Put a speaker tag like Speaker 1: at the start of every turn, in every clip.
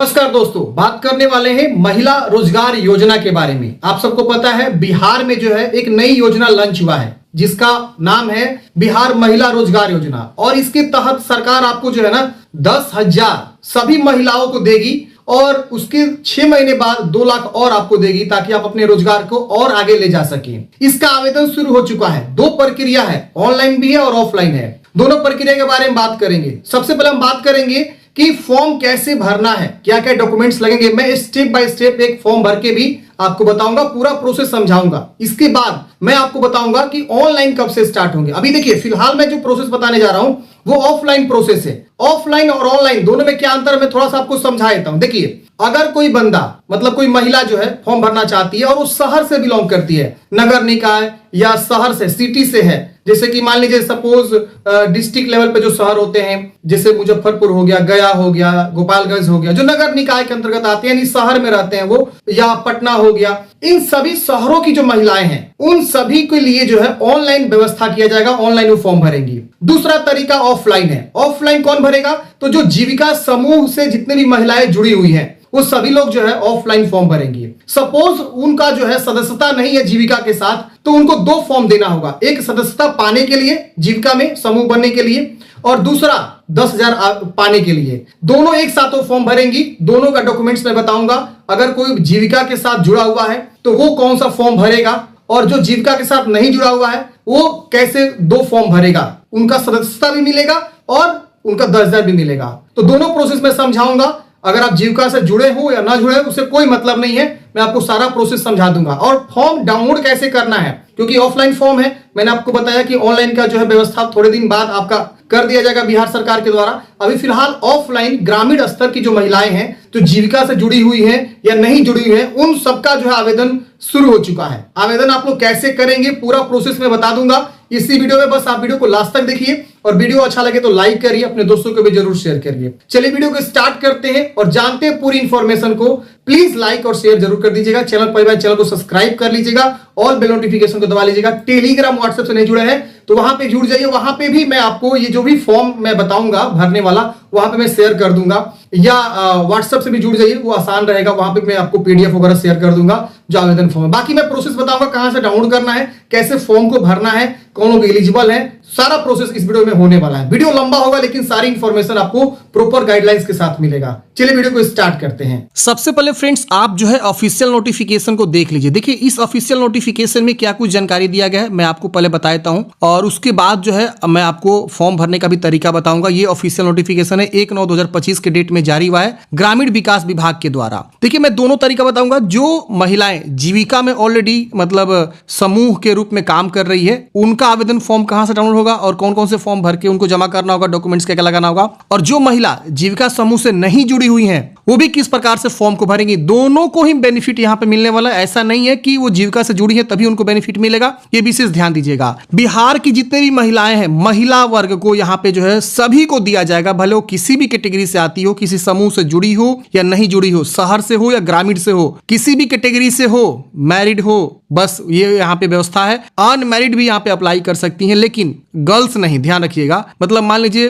Speaker 1: नमस्कार दोस्तों, बात करने वाले हैं महिला रोजगार योजना के बारे में। आप सबको पता है बिहार में जो है एक नई योजना लॉन्च हुआ है जिसका नाम है बिहार महिला रोजगार योजना। और इसके तहत सरकार आपको जो है ना 10,000 सभी महिलाओं को देगी और उसके 6 महीने बाद 2 लाख और आपको देगी ताकि आप अपने रोजगार को और आगे ले जा सकें। इसका आवेदन शुरू हो चुका है। 2 प्रक्रिया है, ऑनलाइन भी है और ऑफलाइन है। दोनों प्रक्रिया के बारे में बात करेंगे। सबसे पहले हम बात करेंगे कि फॉर्म कैसे भरना है, क्या क्या डॉक्यूमेंट्स लगेंगे। मैं स्टेप बाय स्टेप एक फॉर्म भर के भी आपको बताऊंगा, पूरा प्रोसेस समझाऊंगा। इसके बाद मैं आपको बताऊंगा कि ऑनलाइन कब से स्टार्ट होंगे। अभी देखिए फिलहाल मैं जो प्रोसेस बताने जा रहा हूं वो ऑफलाइन प्रोसेस है। ऑफलाइन और ऑनलाइन दोनों में क्या अंतर है मैं थोड़ा सा आपको समझा देता हूं। देखिए, अगर कोई बंदा मतलब कोई महिला जो है फॉर्म भरना चाहती है और वो शहर से बिलोंग करती है, नगर निकाय या शहर से, सिटी से है, जैसे कि मान लीजिए सपोज डिस्ट्रिक्ट लेवल पे जो शहर होते हैं जैसे मुजफ्फरपुर हो गया, गया हो गया, गोपालगंज हो गया, जो नगर निकाय के अंतर्गत आते हैं, यानी शहर में रहते हैं वो, या पटना हो गया, इन सभी शहरों की जो महिलाएं हैं उन सभी के लिए जो है ऑनलाइन व्यवस्था किया जाएगा। ऑनलाइन वो फॉर्म भरेंगी। दूसरा तरीका ऑफलाइन है। ऑफलाइन कौन भरेगा? तो जो जीविका समूह से जितने भी महिलाएं जुड़ी हुई हैं वो सभी लोग जो है ऑफलाइन फॉर्म भरेंगे। सपोज उनका जो है सदस्यता नहीं है जीविका के साथ, तो उनको 2 फॉर्म देना होगा। एक सदस्यता पाने के लिए जीविका में समूह बनने के लिए, और दूसरा 10,000 पाने के लिए। दोनों एक साथ वो फॉर्म भरेंगी। दोनों का डॉक्यूमेंट्स मैं बताऊंगा। अगर कोई जीविका के साथ जुड़ा हुआ है तो वो कौन सा फॉर्म भरेगा, और जो जीविका के साथ नहीं जुड़ा हुआ है वो कैसे 2 फॉर्म भरेगा। उनका सदस्यता भी मिलेगा और उनका 10,000 भी मिलेगा। तो दोनों प्रोसेस में समझाऊंगा। अगर आप जीविका से जुड़े हो या ना जुड़े हो उससे कोई मतलब नहीं है, मैं आपको सारा प्रोसेस समझा दूंगा। और फॉर्म डाउनलोड कैसे करना है, क्योंकि ऑफलाइन फॉर्म है। मैंने आपको बताया कि ऑनलाइन का जो है व्यवस्था थोड़े दिन बाद आपका कर दिया जाएगा बिहार सरकार के द्वारा। अभी फिलहाल ऑफलाइन ग्रामीण स्तर की जो महिलाएं हैं जो जीविका से जुड़ी हुई हैं या नहीं जुड़ी हुई हैं उन सबका जो है आवेदन शुरू हो चुका है। आवेदन आप लोग कैसे करेंगे पूरा प्रोसेस में बता दूंगा इसी वीडियो में। बस आप वीडियो को लास्ट तक देखिए और वीडियो अच्छा लगे तो लाइक करिए, अपने दोस्तों को भी जरूर शेयर करिए। चलिए वीडियो को स्टार्ट करते हैं और जानते हैं पूरी इंफॉर्मेशन को। प्लीज लाइक और शेयर जरूर कर दीजिएगा। चैनल पर चैनल को सब्सक्राइब कर लीजिएगा, ऑल बेल नोटिफिकेशन को दबा लीजिएगा। टेलीग्राम व्हाट्सएप से नहीं जुड़े हैं तो वहां पे जुड़ जाइए। वहां पे भी मैं आपको ये जो भी फॉर्म मैं बताऊंगा भरने वाला वहां पे मैं शेयर कर दूंगा, या व्हाट्सएप से भी जुड़ जाइए, वो आसान रहेगा। वहां पे मैं आपको पीडीएफ वगैरह शेयर कर दूंगा जो आवेदन फॉर्म है। बाकी मैं प्रोसेस बताऊंगा कहां से डाउनलोड करना है, कैसे फॉर्म को भरना है, कौन लोग एलिजिबल है, सारा प्रोसेस इस वीडियो में होने वाला है। वीडियो लंबा होगा लेकिन सारी इंफॉर्मेशन आपको प्रॉपर गाइडलाइंस के साथ मिलेगा। चलिए वीडियो को स्टार्ट करते हैं। सबसे पहले फ्रेंड्स आप जो है ऑफिशियल नोटिफिकेशन को देख लीजिए। देखिए इस ऑफिशियल नोटिफिकेशन में क्या कुछ जानकारी दिया गया है मैं आपको पहले बता देता हूं, और उसके बाद जो है मैं आपको फॉर्म भरने का भी तरीका बताऊंगा। ये ऑफिशियल नोटिफिकेशन है 1/9/2025 के डेट में जारी हुआ है ग्रामीण विकास विभाग के द्वारा। देखिए मैं दोनों तरीका बताऊंगा। जो महिलाएं जीविका में ऑलरेडी मतलब समूह के रूप में काम कर रही है उनका आवेदन फॉर्म कहां से डाउनलोड होगा और कौन कौन से फॉर्म भर के उनको जमा करना होगा, डॉक्यूमेंट्स क्या क्या लगाना होगा, और जो महिला जीविका समूह से नहीं जुड़ी हुई हैं वो भी किस प्रकार से फॉर्म को भरेंगी। दोनों को ही बेनिफिट यहां पे मिलने वाला है। ऐसा नहीं है कि वो जीविका से जुड़ी है तभी उनको बेनिफिट मिलेगा, ये विशेष ध्यान दीजिएगा। बिहार की जितने भी महिलाएं हैं महिला वर्ग को यहां पे जो है सभी को दिया जाएगा, भले वो किसी भी कैटेगरी से आती हो, किसी समूह से जुड़ी हो या नहीं जुड़ी हो, शहर से हो या ग्रामीण से हो, किसी भी कैटेगरी से हो, मैरिड हो, बस ये यहाँ पे व्यवस्था है। अनमैरिड भी यहाँ पे अप्लाई कर सकती हैं लेकिन गर्ल्स नहीं, ध्यान रखिएगा। मतलब मान लीजिए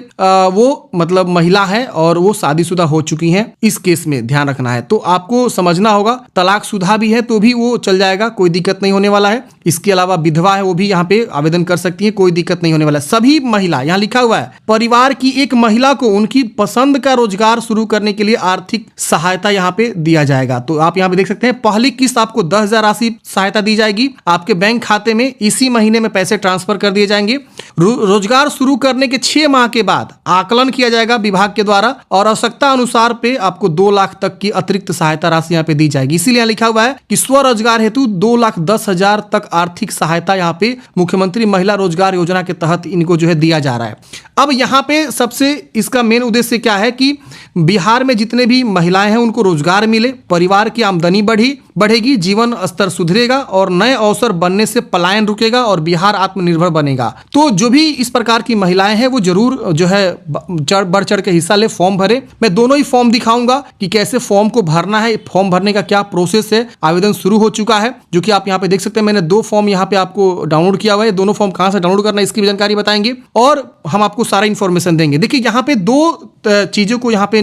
Speaker 1: वो मतलब महिला है और वो शादीशुदा हो चुकी हैं, इस केस में ध्यान रखना है। तो आपको समझना होगा तलाकशुदा भी है तो भी वो चल जाएगा, कोई दिक्कत नहीं होने वाला है। इसके अलावा विधवा है वो भी यहाँ पे आवेदन कर सकती है, कोई दिक्कत नहीं होने वाला है। सभी महिला, यहाँ लिखा हुआ है परिवार की एक महिला को उनकी पसंद का रोजगार शुरू करने के लिए आर्थिक सहायता यहाँ पे दिया जाएगा। तो आप यहाँ पे देख सकते हैं पहली किस्त आपको 10,000 राशि सहायता दी जाएगी। आपके बैंक खाते में इसी महीने में पैसे ट्रांसफर कर दिए जाएंगे। रोजगार शुरू करने के 6 माह के बाद आकलन किया जाएगा विभाग के द्वारा और आवश्यकता अनुसार पे आपको 2 लाख तक की अतिरिक्त सहायता राशि यहाँ पे दी जाएगी। इसीलिए लिखा हुआ है कि स्वरोजगार हेतु 2,10,000 तक आर्थिक सहायता यहाँ पे मुख्यमंत्री महिला रोजगार योजना के तहत इनको जो है दिया जा रहा है। अब यहाँ पे सबसे इसका मेन उद्देश्य क्या है कि बिहार में जितने भी महिलाएं हैं उनको रोजगार मिले, परिवार की आमदनी बढ़ी बढ़ेगी, जीवन स्तर सुधरेगा और नए अवसर बनने से पलायन रुकेगा और बिहार आत्मनिर्भर बनेगा। तो जो भी इस प्रकार की महिलाएं हैं वो जरूर जो है बढ़ चढ़ के हिस्सा ले, फॉर्म भरे। मैं दोनों ही फॉर्म दिखाऊंगा कि कैसे फॉर्म को भरना है, फॉर्म भरने का क्या प्रोसेस है। आवेदन शुरू हो चुका है, जो कि आप यहाँ पे देख सकते हैं। मैंने 2 फॉर्म यहाँ पे आपको डाउनलोड किया हुआ है। दोनों फॉर्म कहां से डाउनलोड करना है इसकी भी जानकारी बताएंगे और हम आपको सारा इंफॉर्मेशन देंगे। देखिए यहाँ पे 2 चीजों को यहाँ पे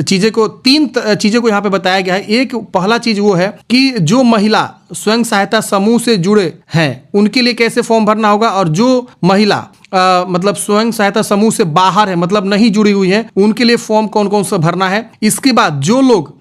Speaker 1: 3 चीजों को यहाँ पे बताया गया है। एक पहला चीज वो है कि जो महिला स्वयं सहायता समूह से जुड़े हैं उनके लिए कैसे फॉर्म भरना होगा, और जो महिला मतलब स्वयं सहायता समूह से बाहर है, मतलब नहीं जुड़ी हुई है, उनके लिए फॉर्म कौन कौन सा भरना है। इसके बाद जो लोग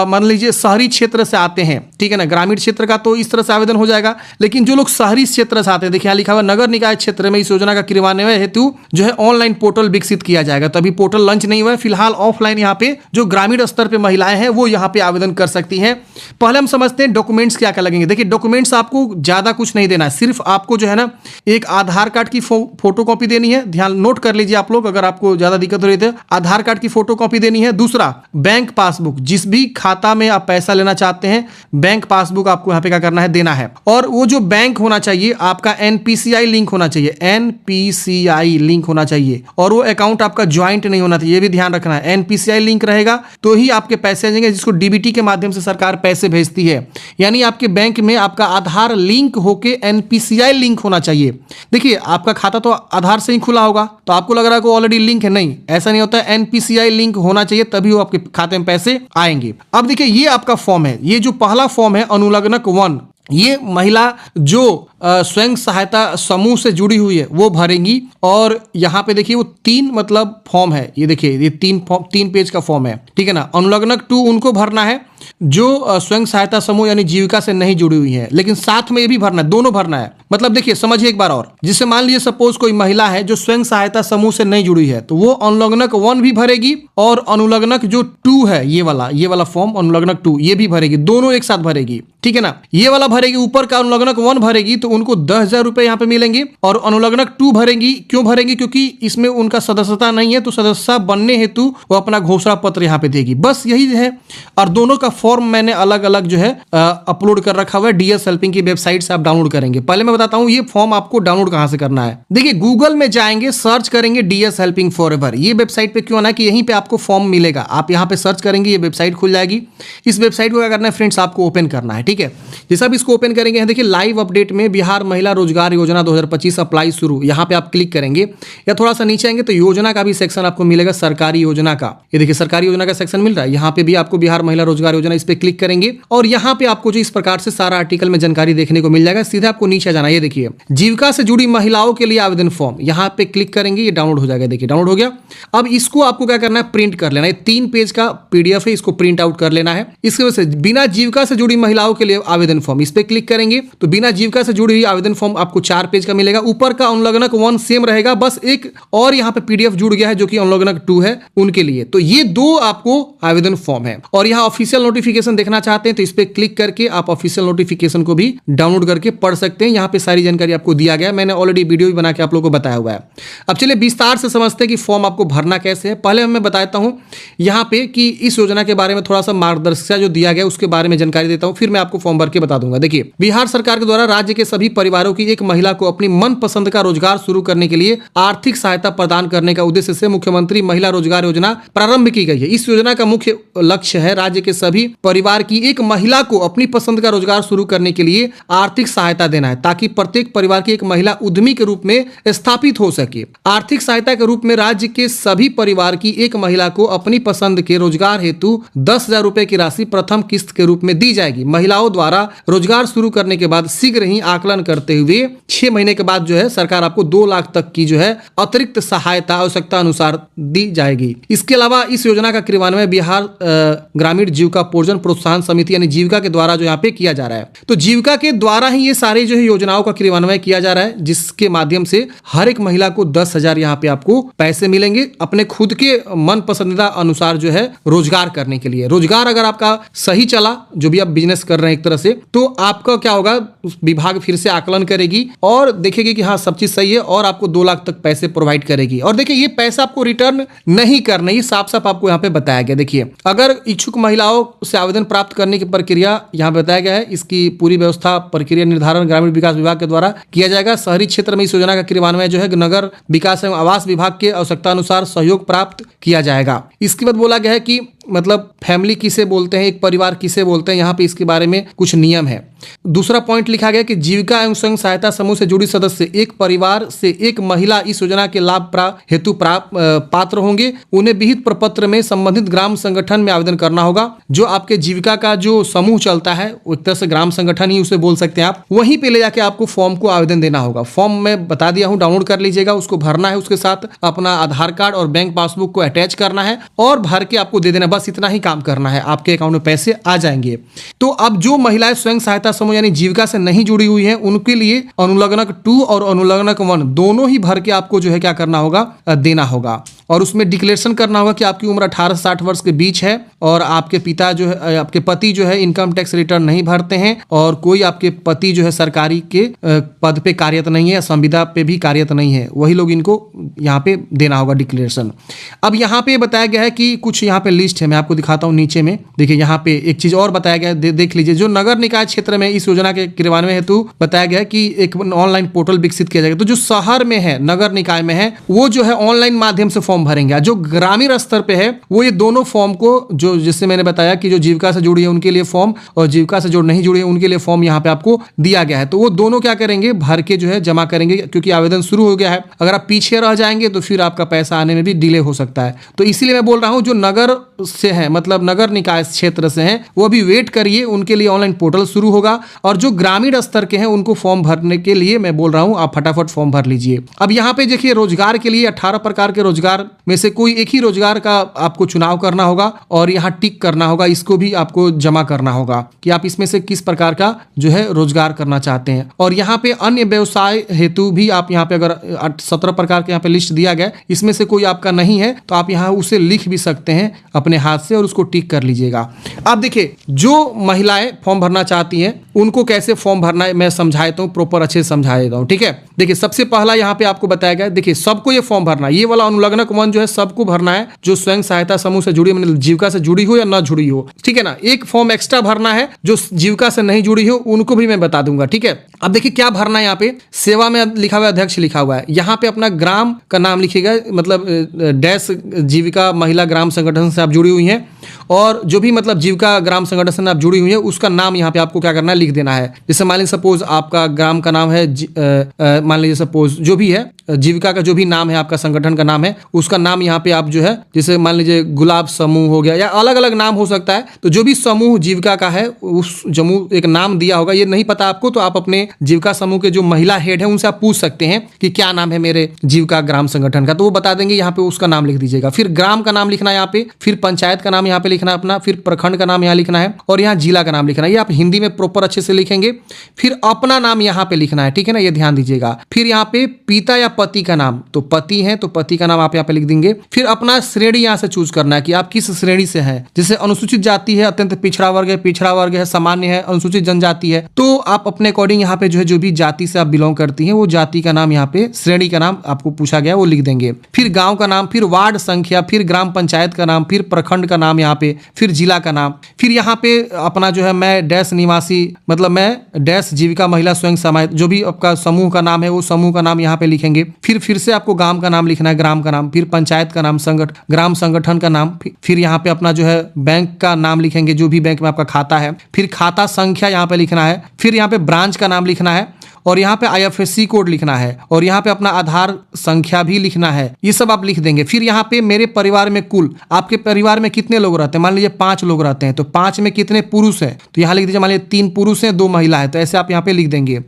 Speaker 1: मान लीजिए शहरी क्षेत्र से आते हैं, ठीक है ना, ग्रामीण क्षेत्र का तो इस तरह से आवेदन हो जाएगा, लेकिन जो लोग शहरी क्षेत्र से आते हैं, देखिए यहाँ लिखा हुआ नगर निकाय क्षेत्र में इस योजना का क्रियान्वयन हेतु जो है ऑनलाइन पोर्टल विकसित किया जाएगा। तो अभी पोर्टल लॉन्च नहीं हुआ है, फिलहाल ऑफलाइन यहाँ पे जो ग्रामीण स्तर पे महिलाएं हैं वो यहाँ पे आवेदन कर सकती हैं। पहले हम समझते हैं डॉक्यूमेंट्स क्या क्या लगेंगे। देखिए डॉक्यूमेंट्स आपको ज्यादा कुछ नहीं देना है, सिर्फ आपको जो है ना एक आधार कार्ड की फोटो कॉपी देनी है। ध्यान नोट कर लीजिए आप लोग, अगर आपको ज्यादा दिक्कत हो रही है, आधार कार्ड की फोटो कॉपी देनी है। दूसरा बैंक पासबुक, जिस भी खाता में आप पैसा लेना चाहते हैं बैंक पासबुक आपको यहाँ पे क्या करना है, देना है। और वो जो बैंक होना चाहिए आपका एनपीसीआई लिंक होना चाहिए, एनपीसीआई लिंक होना चाहिए, और वो अकाउंट आपका ज्वाइंट नहीं होना चाहिए, ये भी ध्यान रखना है। एनपीसीआई लिंक रहेगा तो ही आपके पैसे आ जाएंगे, जिसको डीबीटी के माध्यम से सरकार पैसे भेजती है। यानी आपके बैंक में आपका आधार लिंक होके एनपीसीआई लिंक होना चाहिए। देखिए आपका खाता तो आधार से ही खुला होगा, तो आपको लग रहा है कि ऑलरेडी लिंक है, नहीं, ऐसा नहीं होता है। एनपीसीआई लिंक होना चाहिए तभी वो आपके खाते में पैसे आएंगे। अब देखिए ये आपका फॉर्म है, ये जो पहला फॉर्म है अनुलग्नक 1, ये महिला जो स्वयं सहायता समूह से जुड़ी हुई है वो भरेंगी। और यहाँ पे देखिए वो 3 मतलब फॉर्म है, ये देखिए ये 3 पेज का फॉर्म है, ठीक है ना। अनुलग्नक 2 उनको भरना है जो स्वयं सहायता समूह यानी जीविका से नहीं जुड़ी हुई है, लेकिन साथ में ये भी भरना है, दोनों भरना है। मतलब देखिए समझिए एक बार और, जिससे मान लीजिए सपोज कोई महिला है जो स्वयं सहायता समूह से नहीं जुड़ी है, तो वो अनुलग्नक 1 भी भरेगी और अनुलग्नक जो 2 है ये वाला फॉर्म अनुलग्नक 2 ये भी भरेगी, दोनों एक साथ भरेगी, ठीक है ना। ये वाला भरेगी, ऊपर का अनुलग्नक 1 भरेगी तो उनको 10,000 रुपए यहाँ पे मिलेंगे। और अनुलग्नक 2 भरेंगी, क्यों भरेंगी, क्योंकि इसमें उनका सदस्यता नहीं है, तो सदस्यता बनने हेतु वो अपना घोषणा पत्र यहाँ पे देगी, बस यही है। और दोनों का फॉर्म मैंने अलग अलग जो है अपलोड कर रखा हुआ है, डीएस हेल्पिंग की वेबसाइट से आप डाउनलोड करेंगे। पहले मैं बताता हूँ ये फॉर्म आपको डाउनलोड कहां से करना है। देखिए गूगल में जाएंगे, सर्च करेंगे डीएस हेल्पिंग फॉरएवर, ये वेबसाइट पे क्यों आना है कि यहीं पे आपको फॉर्म मिलेगा। आप यहाँ पे सर्च करेंगे, ये वेबसाइट खुल जाएगी। इस वेबसाइट को क्या करना है फ्रेंड्स, आपको ओपन करना है, ठीक है। जैसा आप इसको ओपन करेंगे, देखिए लाइव अपडेट में बिहार महिला रोजगार योजना 2025 अप्लाई शुरू, यहाँ पे आप क्लिक करेंगे या थोड़ा सा नीचे आएंगे तो योजना का भी सेक्शन आपको मिलेगा, सरकारी योजना का। ये देखिए सरकारी योजना का सेक्शन मिल रहा है, यहाँ पे भी आपको बिहार महिला रोजगार योजना, इस पे क्लिक करेंगे और यहाँ पे आपको जो इस प्रकार से सारा आर्टिकल में जानकारी देखने को मिल जाएगा। सीधा आपको नीचे जाना, ये देखिए जीविका से जुड़ी महिलाओं के लिए आवेदन फॉर्म, यहाँ पे क्लिक करेंगे, ये डाउनलोड हो जाएगा। देखिए डाउनलोड हो गया। अब इसको आपको क्या करना है, प्रिंट कर लेना है। 3 पेज का पीडीएफ है, इसको प्रिंट आउट कर लेना है। इसकी वजह से बिना जीविका से जुड़ी महिलाओं के लिए आवेदन फॉर्म, इस पे क्लिक करेंगे तो बिना जीविका से जुड़ी हुई आवेदन फॉर्म आपको 4 पेज का मिलेगा। ऊपर का अनुलग्नक 1 सेम रहेगा, बस एक और यहाँ पे पीडीएफ जुड़ गया है जो कि अनुलग्नक 2 है उनके लिए। तो ये 2 आपको आवेदन फॉर्म है। और यहाँ ऑफिशियल नोटिफिकेशन देखना चाहते हैं तो इस पे क्लिक करके आप ऑफिशियल नोटिफिकेशन को भी डाउनलोड करके पढ़ सकते हैं। यहाँ पे सारी जानकारी आपको दिया गया है, मैंने ऑलरेडी वीडियो भी बना के आप लोगों को बताया हुआ है। अब चलिए विस्तार से समझते हैं कि फॉर्म आपको भरना कैसे है। पहले मैं बताता हूँ यहाँ पे कि इस योजना के बारे में थोड़ा सा मार्गदर्शिका जो दिया गया उसके बारे में जानकारी देता हूँ, फिर मैं आपको फॉर्म भर के बता दूंगा। देखिए बिहार सरकार के द्वारा राज्य के सभी परिवारों की एक महिला को अपनी मनपसंद का रोजगार शुरू करने के लिए आर्थिक सहायता प्रदान करने का उद्देश्य से मुख्यमंत्री महिला रोजगार योजना प्रारंभ की गई है। इस योजना का मुख्य लक्ष्य है राज्य के सभी परिवार की एक महिला को अपनी पसंद का रोजगार शुरू करने के लिए आर्थिक सहायता देना है, ताकि प्रत्येक परिवार की एक महिला उद्यमी के रूप में स्थापित हो सके। आर्थिक सहायता के रूप में राज्य के सभी परिवार की एक महिला को अपनी पसंद के रोजगार हेतु 10,000 रुपए की राशि प्रथम किस्त के रूप में दी जाएगी। महिलाओं द्वारा रोजगार शुरू करने के बाद शीघ्र ही आकलन करते हुए 6 महीने के बाद जो है सरकार आपको 2 लाख तक की जो है अतिरिक्त सहायता आवश्यकता अनुसार दी जाएगी। इसके अलावा इस योजना का क्रियान्वयन बिहार ग्रामीण जीविका पोर्जन प्रोत्साहन समिति यानी जीविका के द्वारा जो यहाँ पे किया जा रहा है। तो जीविका के द्वारा ही ये सारी जो है योजनाओं का क्रियान्वयन किया जा रहा है, जिसके माध्यम से हर एक महिला को 10,000 यहाँ पे आपको पैसे मिलेंगे अपने खुद के मन पसंदीदा अनुसार जो है रोजगार करने के लिए। रोजगार अगर आपका सही चला, जो भी आप बिजनेस कर रहे रहे हैं एक तरह से, तो आपका क्या होगा, विभाग फिर से आकलन करेगी और देखेगी कि हाँ सब चीज सही है और आपको 2 लाख तक पैसे प्रोवाइड करेगी। और देखिए ये पैसा आपको रिटर्न नहीं करना, ये साफ साफ आपको यहाँ पे बताया गया। देखिए अगर इच्छुक महिलाओं से आवेदन प्राप्त करने की प्रक्रिया यहाँ बताया गया है, इसकी पूरी व्यवस्था प्रक्रिया निर्धारण ग्रामीण विकास विभाग के द्वारा किया जाएगा। शहरी क्षेत्र में इस योजना का क्रियान्वयन जो है नगर विकास एवं आवास विभाग के आवश्यकता अनुसार सहयोग प्राप्त किया जाएगा। इसके बाद बोला गया है कि मतलब फैमिली किसे बोलते हैं, एक परिवार किसे बोलते हैं, यहाँ पे इसके बारे में कुछ नियम है। दूसरा पॉइंट लिखा गया कि जीविका एवं स्वयं सहायता समूह से जुड़ी सदस्य एक परिवार से एक महिला इस योजना के लाभ हेतु पात्र होंगे। उन्हें विहित प्रपत्र में संबंधित ग्राम संगठन में आवेदन करना होगा। जो आपके जीविका का जो समूह चलता है, एक तरह से ग्राम संगठन ही उसे बोल सकते हैं आप, वहीं पे ले जाके आपको फॉर्म को आवेदन देना होगा। फॉर्म मैं बता दिया हूँ, डाउनलोड कर लीजिएगा, उसको भरना है, उसके साथ अपना आधार कार्ड और बैंक पासबुक को अटैच करना है और भर के आपको दे देना, बस इतना ही काम करना है, आपके अकाउंट में पैसे आ जाएंगे। तो अब जो महिलाएं स्वयं सहायता समूह यानी जीविका से नहीं जुड़ी हुई हैं, उनके लिए अनुलग्नक 2 और अनुलग्नक 1 दोनों ही भर के आपको जो है क्या करना होगा, देना होगा। और उसमें डिक्लेरेशन करना होगा कि आपकी उम्र 18 से 60 वर्ष के बीच है और आपके पिता जो है, आपके पति जो है इनकम टैक्स रिटर्न नहीं भरते हैं और कोई आपके पति जो है सरकारी के पद पे कार्यरत नहीं है, संविदा पे भी कार्यरत नहीं है, वही लोग इनको यहाँ पे देना होगा डिक्लेरेशन। अब यहाँ पे बताया गया है कि कुछ यहाँ पे लिस्ट है, मैं आपको दिखाता हूँ नीचे में। देखिए यहाँ पे एक चीज और बताया गया है, देख लीजिए। जो नगर निकाय क्षेत्र में इस योजना के क्रियान्वयन हेतु बताया गया है कि एक ऑनलाइन पोर्टल विकसित किया जाएगा। तो जो शहर में है, नगर निकाय में है, वो जो है ऑनलाइन माध्यम से फॉर्म भरेंगे। जो ग्रामीण स्तर पे है वो ये दोनों फॉर्म को, जो जिससे मैंने बताया कि जो जीविका से जुड़ी है उनके लिए फॉर्म और जीविका से जो नहीं जुड़ी है उनके लिए फॉर्म यहाँ पे आपको दिया गया है। तो वो दोनों क्या करेंगे, भर के जो है जमा करेंगे, क्योंकि आवेदन शुरू हो गया है। अगर आप पीछे रह जाएंगे तो फिर आपका पैसा आने में भी डिले हो सकता है। तो इसीलिए मैं बोल रहा हूँ जो नगर से है, मतलब नगर निकाय क्षेत्र से हैं, वो अभी वेट करिए, उनके लिए ऑनलाइन पोर्टल शुरू होगा। और जो ग्रामीण स्तर के हैं उनको फॉर्म भरने के लिए मैं बोल रहा हूं आप फटाफट फॉर्म भर लीजिए। अब यहाँ पे देखिए रोजगार के लिए 18 प्रकार के रोजगार में से कोई एक ही रोजगार का आपको चुनाव करना होगा और यहाँ टिक करना होगा, इसको भी आपको जमा करना होगा कि आप इसमें से किस प्रकार का जो है रोजगार करना चाहते हैं। और यहाँ पे अन्य व्यवसाय हेतु भी आप यहाँ पे अगर 17 प्रकार के यहाँ पे लिस्ट दिया गया, इसमें से कोई आपका नहीं है तो आप यहाँ उसे लिख भी सकते हैं अपने हाथ से और उसको टिक कर लीजिएगा। अब देखिए जो महिलाएं फॉर्म भरना चाहती हैं उनको कैसे फॉर्म भरना है मैं समझा देता हूँ, प्रॉपर अच्छे से समझा देता हूँ, ठीक है। देखिए सबसे पहला यहाँ पे आपको बताया गया है, देखिए सबको ये फॉर्म भरना है, ये वाला अनुलग्नक 1 जो है सबको भरना है, जो स्वयं सहायता समूह से जुड़ी, मतलब जीविका से जुड़ी हो या ना जुड़ी हो, ठीक है ना। एक फॉर्म एक्स्ट्रा भरना है जो जीविका से नहीं जुड़ी हो, उनको भी मैं बता दूंगा, ठीक है। अब देखिए क्या भरना है, यहाँ पे सेवा में लिखा हुआ है, अध्यक्ष लिखा हुआ है, यहाँ पे अपना ग्राम का नाम लिखिएगा, मतलब डैश जीविका महिला ग्राम संगठन से आप जुड़ी हुई हैं और जो भी मतलब जीविका ग्राम संगठन से आप जुड़ी हुई है उसका नाम यहाँ पे आपको क्या करना है, लिख देना है। जैसे मान लीजिए सपोज आपका ग्राम का नाम है, मान लीजिए सपोज जो भी है जीविका का जो भी नाम है, आपका संगठन का नाम है, उसका नाम यहाँ पे आप जो है, जैसे मान लीजिए गुलाब समूह हो गया या अलग अलग नाम हो सकता है। तो जो भी समूह जीविका का है उस समूह एक नाम दिया होगा, ये नहीं पता आपको तो आप अपने जीविका समूह के जो महिला हेड है उनसे आप पूछ सकते हैं कि क्या नाम है मेरे जीविका ग्राम संगठन का, तो वो बता देंगे, यहाँ पे उसका नाम लिख दीजिएगा। फिर ग्राम का नाम लिखना है यहाँ पे, फिर पंचायत का नाम यहाँ पे लिखना है अपना, फिर प्रखंड का नाम यहाँ लिखना है और यहाँ जिला का नाम लिखना है। ये आप हिंदी में प्रॉपर अच्छे से लिखेंगे। फिर अपना नाम यहाँ पे लिखना है, ठीक है ना, ये ध्यान दीजिएगा। फिर यहाँ पे पिता या पति का नाम, तो पति है तो पति का नाम आप यहाँ पे लिख देंगे। फिर अपना श्रेणी यहाँ से चूज करना है कि आप किस श्रेणी से हैं, जैसे अनुसूचित जाति है, अत्यंत पिछड़ा वर्ग है, सामान्य है, अनुसूचित जनजाति है, तो आप अपने अकॉर्डिंग यहाँ पे जो है जो भी जाति से आप बिलोंग करती हैं वो जाति का नाम यहाँ पे, श्रेणी का नाम आपको पूछा गया वो लिख देंगे। फिर गांव का नाम, फिर वार्ड संख्या, फिर ग्राम पंचायत का नाम, फिर प्रखंड का नाम यहाँ पे, फिर जिला का नाम। फिर यहाँ पे अपना जो है मैं डैश निवासी, मतलब मैं डैश जीविका महिला स्वयं सहायता, जो भी आपका समूह का नाम है वो समूह का नाम यहाँ पे लिखेंगे। फिर से आपको गांव का नाम लिखना है, ग्राम का नाम, फिर पंचायत का नाम, ग्राम संगठन का नाम, फिर यहाँ पे अपना जो है बैंक का नाम लिखेंगे, जो भी बैंक में आपका खाता है, फिर खाता संख्या यहाँ पे लिखना है, फिर यहाँ पे ब्रांच का नाम लिखना है और यहाँ पे IFSC कोड लिखना है और यहाँ पे अपना आधार संख्या भी लिखना है, ये सब आप लिख देंगे। फिर यहाँ पे मेरे परिवार में कुल, आपके परिवार में कितने लोग रहते हैं, मान लीजिए 5 लोग रहते हैं तो 5 में कितने पुरुष हैं, तो यहाँ लिख दीजिए, मान लीजिए 3 पुरुष हैं 2 महिला है, तो ऐसे आप यहाँ पे लिख देंगे।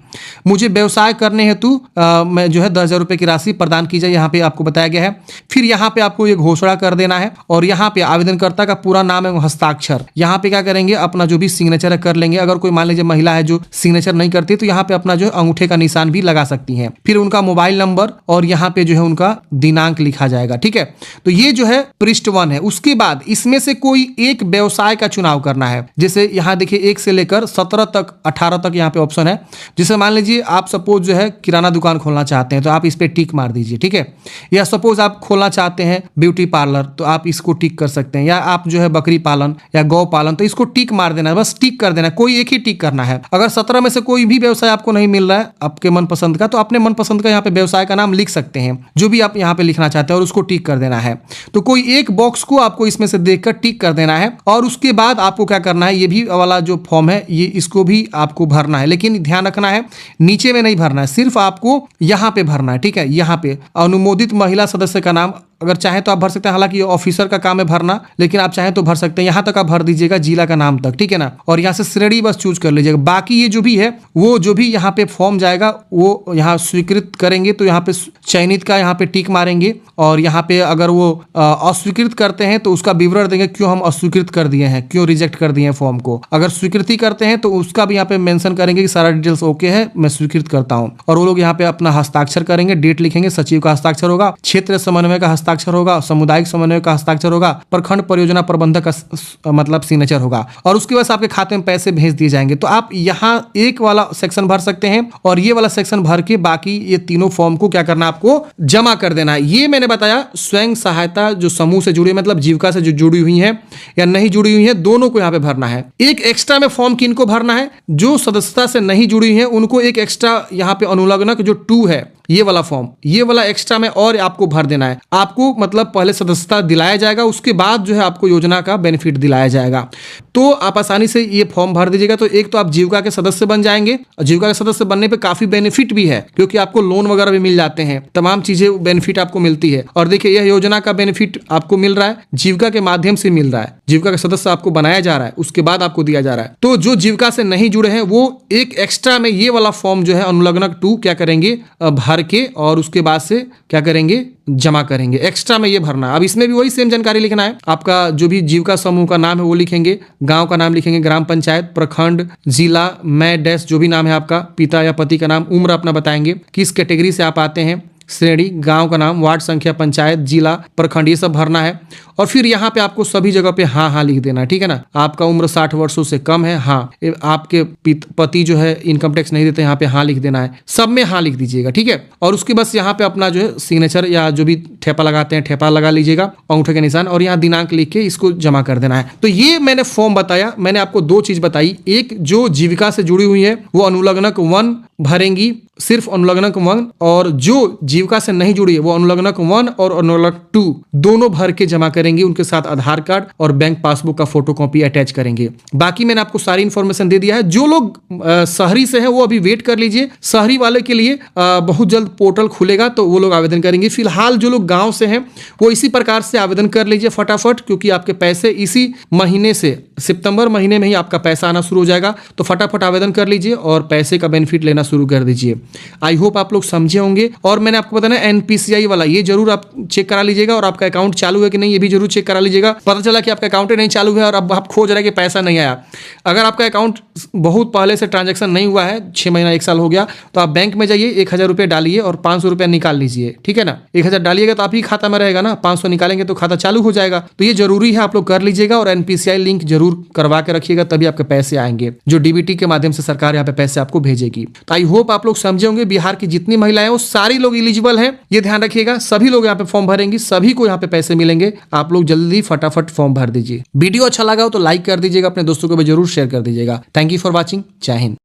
Speaker 1: मुझे व्यवसाय करने हेतु मैं जो है 10,000 रुपये की राशि प्रदान की जाए, यहाँ पे आपको बताया गया है। फिर यहाँ पे आपको ये घोषणा कर देना है और यहाँ पे आवेदनकर्ता का पूरा नाम एवं हस्ताक्षर, यहाँ पे क्या करेंगे अपना जो भी सिग्नेचर कर लेंगे। अगर कोई मान लीजिए महिला है जो सिग्नेचर नहीं करती तो यहाँ पे अपना जो अंगूठे का निशान भी लगा सकती हैं। फिर उनका मोबाइल नंबर और यहाँ पे जो है उनका दिनांक लिखा जाएगा। ठीक है, तो ये जो है पृष्ठ 1 है। उसके बाद इसमें से कोई एक व्यवसाय का चुनाव करना है। जैसे यहाँ देखिए 1 से लेकर 17 तक 18 तक यहाँ पे ऑप्शन है। जैसे मान लीजिए आप सपोज जो है किराना दुकान खोलना चाहते हैं तो आप इस पे टिक मार दीजिए। ठीक है, या सपोज आप खोलना चाहते हैं ब्यूटी पार्लर तो आप इसको टिक कर सकते हैं, या आप जो है बकरी पालन या गौ पालन तो इसको टिक मार देना है, बस टिक कर देना है, कोई एक ही टिक करना है। अगर 17 में से कोई भी व्यवसाय आपको नहीं मिल रहा है आपके मनपसंद का, तो अपने मनपसंद का यहाँ पे व्यवसाय का नाम लिख सकते हैं, जो भी आप यहाँ पे लिखना चाहते हैं, और उसको टिक कर देना है। तो कोई एक बॉक्स को आपको इसमें से देखकर टिक कर देना है, और उसके बाद आपको क्या करना है, ये भी वाला जो फॉर्म है ये इसको भी आपको भरना है, लेकिन ध्यान रखना है नीचे में नहीं भरना है, सिर्फ आपको यहाँ पे भरना है। ठीक है, यहाँ पे अनुमोदित महिला सदस्य का नाम अगर चाहे तो आप भर सकते हैं, हालांकि ये ऑफिसर का काम है भरना, लेकिन आप चाहें तो भर सकते हैं। यहाँ तक आप भर दीजिएगा जिला का नाम तक, ठीक है ना, और यहाँ से श्रेणी बस चूज कर लीजिएगा। बाकी ये जो भी है वो जो भी यहाँ पे फॉर्म जाएगा वो यहाँ स्वीकृत करेंगे तो यहाँ पे चयनित का यहाँ पे टिक मारेंगे, और यहाँ पे अगर वो अस्वीकृत करते हैं तो उसका विवरण देंगे, क्यों हम अस्वीकृत कर दिए हैं, क्यों रिजेक्ट कर दिए हैं फॉर्म को। अगर स्वीकृति करते हैं तो उसका भी यहाँ पे मेंशन करेंगे कि सारा डिटेल्स ओके है, मैं स्वीकृत करता हूँ, और वो लोग यहाँ पे अपना हस्ताक्षर करेंगे, डेट लिखेंगे, सचिव का हस्ताक्षर होगा, क्षेत्र समन्वय का हस्ताक्षर होगा, सामुदायिक समन्वय का हस्ताक्षर होगा, प्रखंड परियोजना प्रबंधक का मतलब सिग्नेचर होगा, और उसके बाद आपके खाते में पैसे भेज दिए जाएंगे। तो आप यहाँ एक वाला सेक्शन भर सकते हैं, और ये वाला सेक्शन भर के बाकी ये तीनों फॉर्म को क्या करना है, आपको जमा कर देना है। ये मैंने बताया स्वयं सहायता जो समूह से जुड़ी, मतलब जीविका से जो जुड़ी हुई है या नहीं जुड़ी हुई है, दोनों को यहाँ पे भरना है। एक एक्स्ट्रा में फॉर्म किनको भरना है, जो सदस्यता से नहीं जुड़ी है उनको एक एक्स्ट्रा यहाँ पे अनुलग्नक जो 2 है ये वाला फॉर्म, ये वाला एक्स्ट्रा में और आपको भर देना है। आपको मतलब पहले सदस्यता दिलाया जाएगा, उसके बाद जो है आपको योजना का बेनिफिट दिलाया जाएगा। तो आप आसानी से ये फॉर्म भर दीजिएगा। तो एक तो आप जीविका के सदस्य बन जाएंगे, और जीविका के सदस्य बनने पे काफी बेनिफिट भी है, क्योंकि आपको लोन वगैरह भी मिल जाते हैं, तमाम चीजें बेनिफिट आपको मिलती है। और देखिए यह योजना का बेनिफिट आपको मिल रहा है, जीविका के माध्यम से मिल रहा है, जीविका का सदस्य आपको बनाया जा रहा है, उसके बाद आपको दिया जा रहा है। तो जो जीविका से नहीं जुड़े हैं वो एक एक्स्ट्रा में ये वाला फॉर्म जो है अनुलग्नक 2 क्या करेंगे, भर के, और उसके बाद से क्या करेंगे, जमा करेंगे। एक्स्ट्रा में ये भरना है। अब इसमें भी वही सेम जानकारी लिखना है, आपका जो भी जीविका समूह का नाम है वो लिखेंगे, गांव का नाम लिखेंगे, ग्राम पंचायत, प्रखंड, जिला, मैं डैश जो भी नाम है आपका, पिता या पति का नाम, उम्र अपना बताएंगे, किस कैटेगरी से आप आते हैं, श्रेणी, गांव का नाम, वार्ड संख्या, पंचायत, जिला, प्रखंड, ये सब भरना है। और फिर यहाँ पे आपको सभी जगह पे हाँ हाँ लिख देना है, ठीक है ना। आपका उम्र 60 वर्षों से कम है, हाँ। आपके पति जो है इनकम टैक्स नहीं देते, यहाँ पे हाँ लिख देना है, सब में हाँ लिख दीजिएगा, ठीक है। और उसके बस यहाँ पे अपना जो है सिग्नेचर या जो भी ठेपा लगाते हैं ठेपा लगा लीजिएगा, अंगूठे के निशान, और यहाँ दिनांक लिख के इसको जमा कर देना है। तो ये मैंने फॉर्म बताया, मैंने आपको 2 चीज बताई। एक जो जीविका से जुड़ी हुई है वो अनुलग्नक 1 भरेंगी, सिर्फ अनुलग्नक 1, और जो जीविका से नहीं जुड़ी है वो अनुलग्नक 1 और अनुलग्नक 2 दोनों भर के जमा करेंगे। उनके साथ आधार कार्ड और बैंक पासबुक का फोटोकॉपी अटैच करेंगे। बाकी मैंने आपको सारी इंफॉर्मेशन दे दिया है। जो लोग शहरी से हैं वो अभी वेट कर लीजिए, शहरी वाले के लिए बहुत जल्द पोर्टल खुलेगा तो वो लोग आवेदन करेंगे। फिलहाल जो लोग गांव से हैं वो इसी प्रकार से आवेदन कर लीजिए फटाफट, क्योंकि आपके पैसे इसी महीने से, सितंबर महीने में ही आपका पैसा आना शुरू हो जाएगा। तो फटाफट आवेदन कर लीजिए और पैसे का बेनिफिट लेना शुरू कर दीजिए। आई होप आप लोग समझे होंगे। और मैंने आपको बताया एनपीसीआई वाला, ये जरूर आप चेक करा लीजिएगा, और आपका अकाउंट चालू है कि नहीं ये भी जरूर चेक करा लीजिएगा। पता चला कि आपका अकाउंट ही नहीं चालू है और अब आप खोज रहे हैं कि पैसा नहीं आया। अगर आपका अकाउंट बहुत पहले से ट्रांजैक्शन नहीं हुआ है, 6 महीना 1 साल हो गया, तो आप बैंक में जाइए, 1000 रुपये डालिए और 500 रुपया निकाल लीजिए, ठीक है ना। 1000 डालिएगा तो आप ही खाता में रहेगा ना, 500 निकालेंगे तो खाता चालू हो जाएगा। तो ये जरूरी है, आप लोग कर लीजिएगा, और एनपीसीआई लिंक जरूर करवा के रखिएगा, तभी आपके पैसे आएंगे, जो डीबीटी के माध्यम से सरकार यहाँ पे पैसे आपको भेजेगी। तो आई होप आप लोग समझे होंगे। बिहार की जितनी महिलाएं वो सारी लोग एलिजिबल हैं, ये ध्यान रखिएगा। सभी लोग यहाँ पे फॉर्म भरेंगे, सभी को यहाँ पे पैसे मिलेंगे। आप लोग जल्दी फटाफट फॉर्म भर दीजिए। वीडियो अच्छा लगा हो तो लाइक कर दीजिएगा, अपने दोस्तों को भी जरूर शेयर कर दीजिएगा। Thank you for watching. जय हिंद।